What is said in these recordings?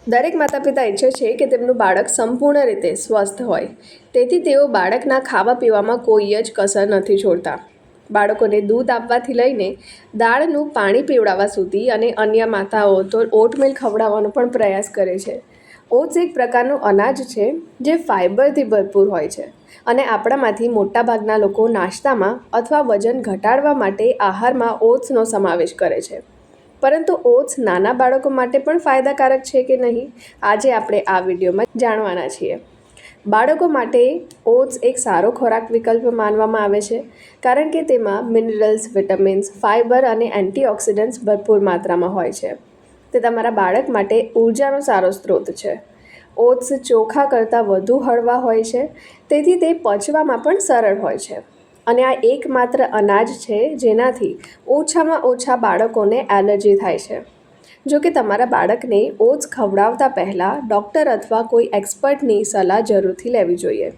દરેક માતા પિતા ઈચ્છે છે કે તેમનું બાળક સંપૂર્ણ રીતે સ્વસ્થ હોય, તેથી તેઓ બાળકના ખાવા પીવામાં કોઈ જ કસર નથી છોડતા. બાળકોને દૂધ આપવાથી લઈને દાળનું પાણી પીવડાવવા સુધી અને અન્ય માતાઓ તો ઓટમીલ ખવડાવવાનો પણ પ્રયાસ કરે છે. ઓટ્સ એક પ્રકારનું અનાજ છે જે ફાઇબરથી ભરપૂર હોય છે અને આપણામાંથી મોટાભાગના લોકો નાસ્તામાં અથવા વજન ઘટાડવા માટે આહારમાં ઓટ્સનો સમાવેશ કરે છે. પરંતુ ઓટ્સ નાના બાળકો માટે પણ ફાયદાકારક છે કે નહીં, આજે આપણે આ વિડીયોમાં જાણવાના છીએ. બાળકો માટે ઓટ્સ એક સારો ખોરાક વિકલ્પ માનવામાં આવે છે કારણ કે તેમાં મિનરલ્સ, વિટામિન્સ, ફાઇબર અને એન્ટીઓક્સિડન્ટ્સ ભરપૂર માત્રામાં હોય છે. તે તમારા બાળક માટે ઊર્જાનો સારો સ્ત્રોત છે. ઓટ્સ ચોખા કરતાં વધુ હળવા હોય છે, તેથી તે પચવામાં પણ સરળ હોય છે અને આ એકમાત્ર અનાજ છે જેનાથી ઓછામાં ઓછા બાળકોને એલર્જી થાય છે. જો કે તમારા બાળકને ઓટ્સ ખવડાવતા પહેલાં ડૉક્ટર અથવા કોઈ એક્સપર્ટની સલાહ જરૂરથી લેવી જોઈએ.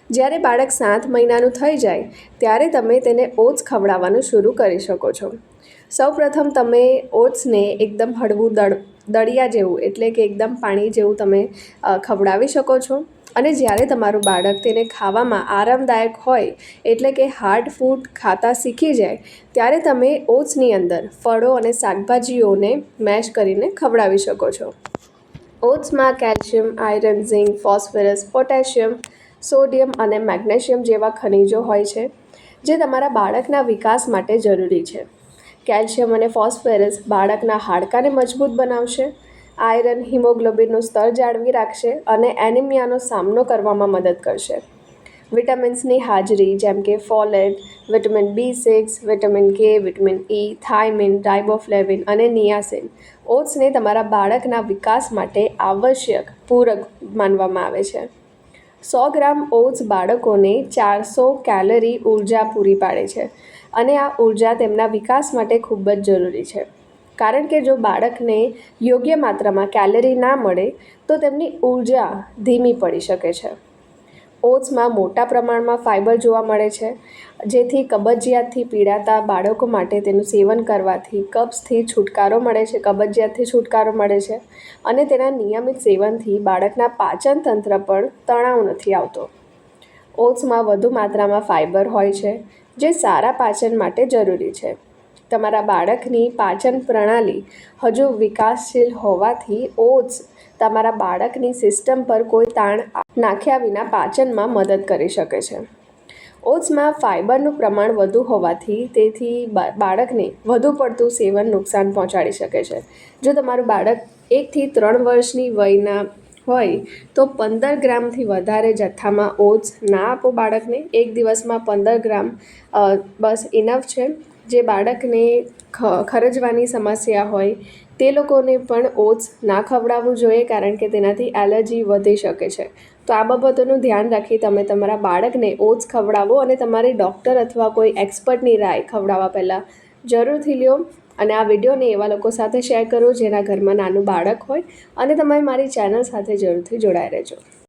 જ્યારે બાળક 7 મહિનાનું થઈ જાય ત્યારે તમે તેને ઓટ્સ ખવડાવવાનું શરૂ કરી શકો છો. સૌપ્રથમ તમે ઓટ્સને એકદમ હળવું દળિયા જેવું એટલે કે એકદમ પાણી જેવું તમે ખવડાવી શકો છો અને જ્યારે તમારું બાળક તેને ખાવામાં આરામદાયક હોય એટલે કે હાર્ડ ફૂડ ખાતા શીખી જાય ત્યારે તમે ઓટ્સની અંદર ફળો અને શાકભાજીઓને મેશ કરીને ખવડાવી શકો છો. ઓટ્સમાં calcium, iron, zinc, phosphorus, potassium, sodium અને મેગ્નેશિયમ જેવા ખનિજો હોય છે જે તમારા બાળકના વિકાસ માટે જરૂરી છે. કેલ્શિયમ અને ફોસ્ફરસ બાળકના હાડકાને મજબૂત બનાવશે, આયરન હિમોગ્લોબિનનું સ્તર જાળવી રાખશે અને એનિમિયાનો સામનો કરવામાં મદદ કરશે. વિટામિન્સની હાજરી જેમ કે folate, vitamin B6, vitamin K, vitamin E, thiamine, riboflavin અને નિયાસિન ઓટ્સને તમારા બાળકના વિકાસ માટે આવશ્યક પૂરક માનવામાં આવે છે. 100 ગ્રામ ઓટ્સ બાળકોને 400 કેલરી ઊર્જા પૂરી પાડે છે અને આ ઊર્જા તેમના વિકાસ માટે ખૂબ જ જરૂરી છે કારણ કે જો બાળકને યોગ્ય માત્રામાં કેલરી ના મળે તો તેમની ઊર્જા ધીમી પડી શકે છે. ઓટ્સમાં મોટા પ્રમાણમાં ફાઇબર જોવા મળે છે, જેથી કબજિયાતથી પીડાતા બાળકો માટે તેનું સેવન કરવાથી કબજિયાતથી છુટકારો મળે છે અને તેના નિયમિત સેવનથી બાળકના પાચન તંત્ર પર તણાવ નથી આવતો. ઓટ્સમાં વધુ માત્રામાં ફાઇબર હોય છે જે સારા પાચન માટે જરૂરી છે. તમારા બાળકની પાચન પ્રણાલી હજુ વિકાસશીલ હોવાથી ઓટ્સ તમારા બાળકની સિસ્ટમ પર કોઈ તાણ નાખ્યા વિના પાચનમાં મદદ કરી શકે છે. ઓટ્સમાં ફાઇબરનું પ્રમાણ વધુ હોવાથી તેથી બાળકને વધુ પડતું સેવન નુકસાન પહોંચાડી શકે છે. જો તમારું બાળક 1 થી 3 વર્ષની વયના હોય તો 15 ગ્રામથી વધારે જથ્થામાં ઓટ્સ ના આપો બાળકને. એક દિવસમાં 15 ગ્રામ બસ ઇનફ છે. જે બાળકને ખરજવાની સમસ્યા હોય તે લોકોને પણ ઓટ્સ ના ખવડાવવું જોઈએ કારણ કે તેનાથી એલર્જી વધી શકે છે. તો આ બાબતોનું ધ્યાન રાખી તમે તમારા બાળકને ઓટ્સ ખવડાવો અને તમારી ડૉક્ટર અથવા કોઈ એક્સપર્ટની રાય ખવડાવવા પહેલાં જરૂરથી લ્યો અને આ વિડીયોને એવા લોકો સાથે શેર કરો જેના ઘરમાં નાનું બાળક હોય અને તમે મારી ચેનલ સાથે જરૂરથી જોડાઈ રહેજો.